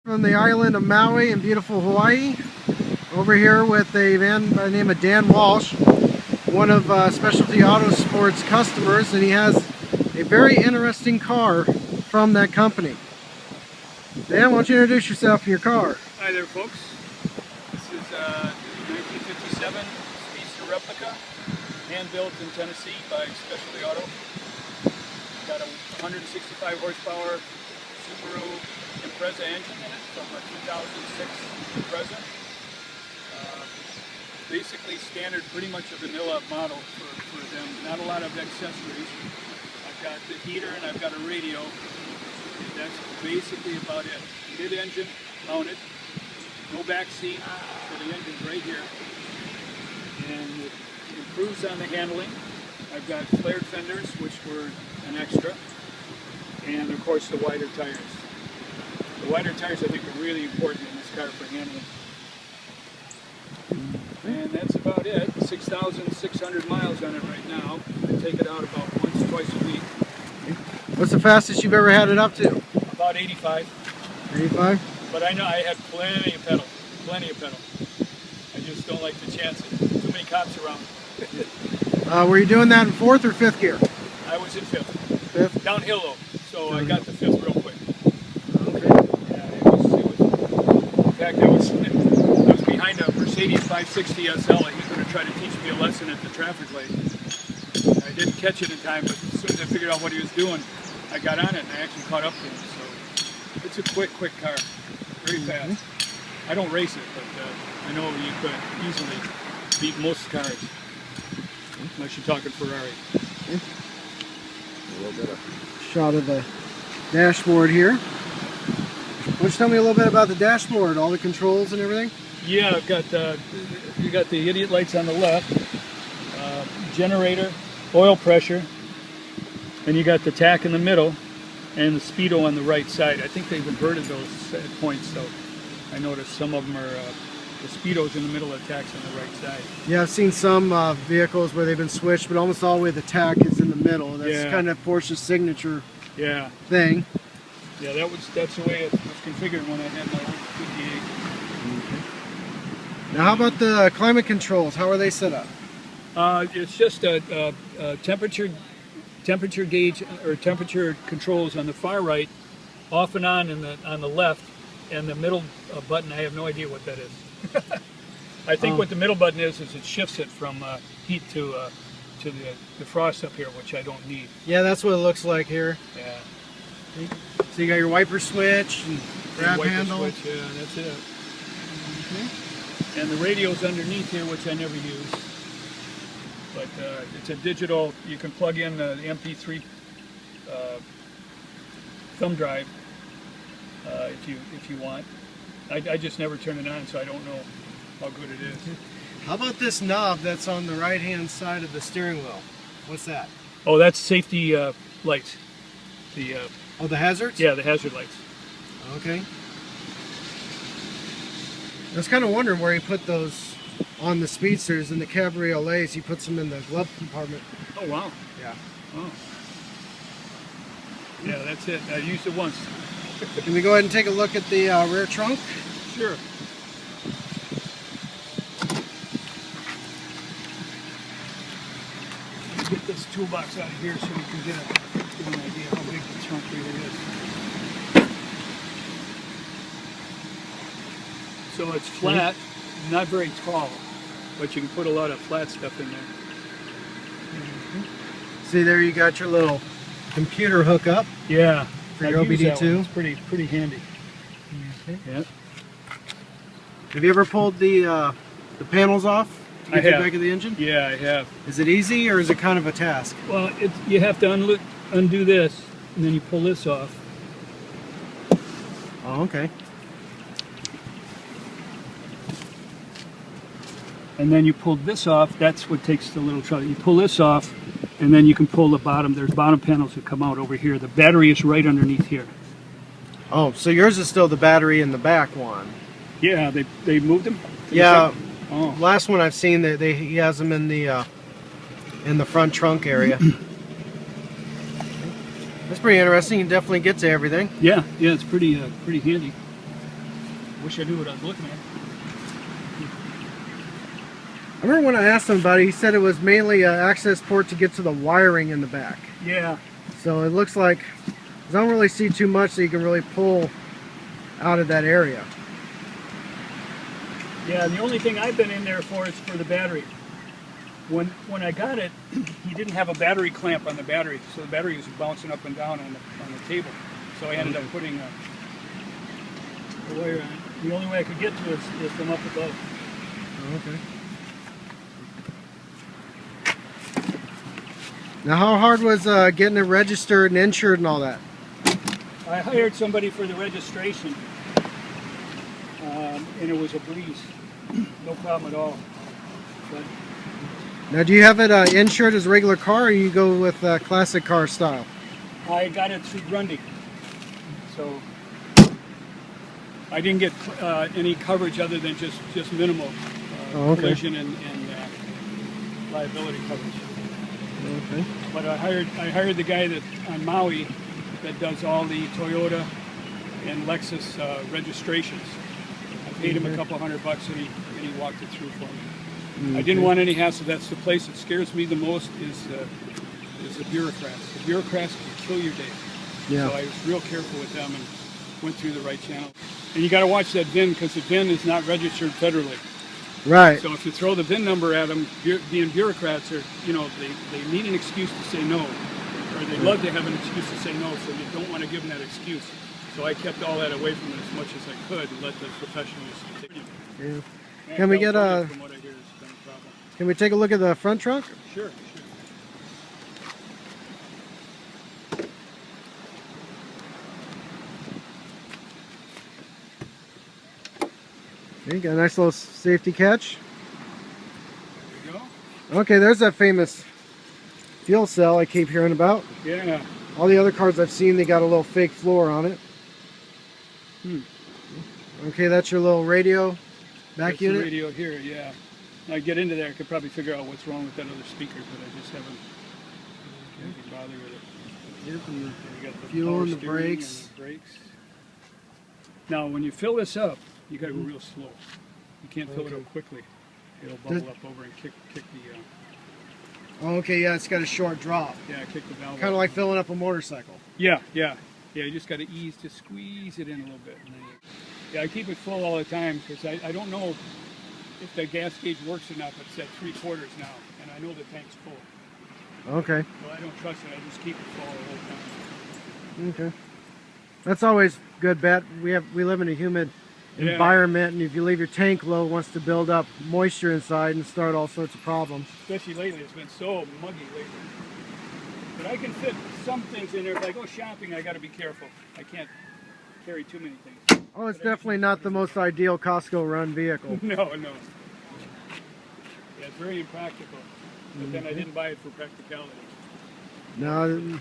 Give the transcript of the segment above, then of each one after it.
From the island of Maui in beautiful Hawaii, over here with a man by the name of Dan Walsh, one of Specialty Auto Sports customers, and he has a very interesting car from that company. Dan, why don't you introduce yourself and your car? Hi there, folks. This is a 1957 Speedster replica, hand-built in Tennessee by Specialty Auto. Got a 165 horsepower Subaru Impreza engine in it from a 2006 Impreza. Basically standard, pretty much a vanilla model for them. Not a lot of accessories. I've got the heater and I've got a radio. And that's basically about it. Mid-engine mounted, no back seat, so the engine's right here. And it improves on the handling. I've got flared fenders, which were an extra, and of course the wider tires. The wider tires I think are really important in this car for handling. And that's about it. 6,600 miles on it right now. I take it out about once or twice a week. What's the fastest you've ever had it up to? About 85. 85? But I know I had plenty of pedal. I just don't like to chance it. Too many cops around. Were you doing that in 4th or 5th gear? I was in 5th. 5th? Downhill though, so I got the 5th real quick. Okay. Yeah, it was in fact, I was behind a Mercedes 560 SL. He was going to try to teach me a lesson at the traffic light. I didn't catch it in time, but as soon as I figured out what he was doing, I got on it and I actually caught up to him. So it's a quick car, very fast. I don't race it, but I know you could easily beat most cars, unless you're talking Ferrari. A little bit of shot of the dashboard here. Why don't you tell me a little bit about the dashboard, all the controls and everything? Yeah, I've got you got the idiot lights on the left, generator, oil pressure, and you got the tach in the middle, and the speedo on the right side. I think they've inverted those at points, so I noticed some of them are the speedo's in the middle, the tach's on the right side. Yeah, I've seen some vehicles where they've been switched, but almost all the way the tach is in the middle. That's kind of Porsche's signature thing. Yeah, that's the way it was configured when I had my 58. Now, how about the climate controls? How are they set up? It's just a temperature gauge or temperature controls on the far right, off and on on the left, and the middle button. I have no idea what that is. I think what the middle button is it shifts it from heat to the frost up here, which I don't need. Yeah, that's what it looks like here. Yeah. So you got your wiper switch and grab handle. Switch, yeah, that's it. And the radio's underneath here, which I never use. But it's a digital. You can plug in the MP3 thumb drive if you want. I just never turn it on, so I don't know how good it is. How about this knob that's on the right-hand side of the steering wheel? What's that? Oh, that's safety lights. Oh, the hazards? Yeah, the hazard lights. Okay. I was kind of wondering where he put those on the Speedsters and the Cabriolets. He puts them in the glove compartment. Oh, wow. Yeah. Oh. Yeah, that's it. I used it once. Can we go ahead and take a look at the rear trunk? Sure. Get this toolbox out of here so we can get an idea how big the trunk really is. So it's flat, not very tall, but you can put a lot of flat stuff in there. See, there you got your little computer hookup. Yeah. For your OBD2. It's pretty handy. Yeah. Have you ever pulled the panels off to get to the back of the engine? Yeah, I have. Is it easy or is it kind of a task? Well, you have to undo this, and then you pull this off. Oh, okay. And then you pull this off. That's what takes the little trouble. You pull this off, and then you can pull the bottom. There's bottom panels that come out over here. The battery is right underneath here. Oh, so yours is still the battery in the back one? Yeah, they moved them. Yeah. Oh. Last one I've seen that he has them in the front trunk area. That's pretty interesting. You can definitely get to everything. Yeah, it's pretty handy. Wish I knew what I was looking at. I remember when I asked him about it, he said it was mainly an access port to get to the wiring in the back. Yeah. So it looks like, I don't really see too much that you can really pull out of that area. Yeah, the only thing I've been in there for is for the battery. When I got it, he didn't have a battery clamp on the battery, so the battery was bouncing up and down on the table. So I ended up putting a wire on it. The only way I could get to it is from up above. Oh, okay. Now, how hard was getting it registered and insured and all that? I hired somebody for the registration, and it was a breeze. No problem at all. But Now, do you have it insured as a regular car, or you go with classic car style? I got it through Grundy, so I didn't get any coverage other than just minimal collision and liability coverage. Okay. But I hired the guy that on Maui that does all the Toyota and Lexus registrations. I paid him a couple $100 and he walked it through for me. I didn't want any hassle. That's the place that scares me the most is the bureaucrats. The bureaucrats can kill your day. Yeah. So I was real careful with them and went through the right channel. And you got to watch that VIN because the VIN is not registered federally. Right. So if you throw the VIN number at them, being bureaucrats are, they need an excuse to say no, or they love to have an excuse to say no, so you don't want to give them that excuse. So I kept all that away from it as much as I could and let the professionals take it. Yeah. And Can we get California, from what I hear, has been a problem. Can we take a look at the front trunk? Sure. Okay, got a nice little safety catch. There we go. Okay, there's that famous fuel cell I keep hearing about. Yeah. All the other cars I've seen, they got a little fake floor on it. Okay, that's your little radio back That's unit. the radio here, yeah. When I get into there, I could probably figure out what's wrong with that other speaker, but I just haven't bothered with it. Yep, and You got the fuel power and the steering brakes. and the brakes. Now, when you fill this up, you got to go real slow. You can't fill it up quickly. It'll bubble up over and kick the Oh, okay, yeah, it's got a short drop. kick the valve. Kind of like filling up a motorcycle. Yeah. You just got to just squeeze it in a little bit. And then I keep it full all the time because I don't know if the gas gauge works or not, but it's at 3/4 now, and I know the tank's full. Okay. So I don't trust it. I just keep it full all the time. Okay. That's always good bet. We live in a humid environment, and if you leave your tank low, it wants to build up moisture inside and start all sorts of problems. Especially lately, it's been so muggy lately. But I can fit some things in there. If I go shopping, I got to be careful. I can't carry too many things. Oh, it's definitely not the most ideal Costco run vehicle. No. Yeah, it's very impractical. But then I didn't buy it for practicality. No.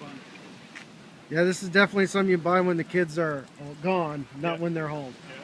Yeah, this is definitely something you buy when the kids are gone, not when they're home. Yeah.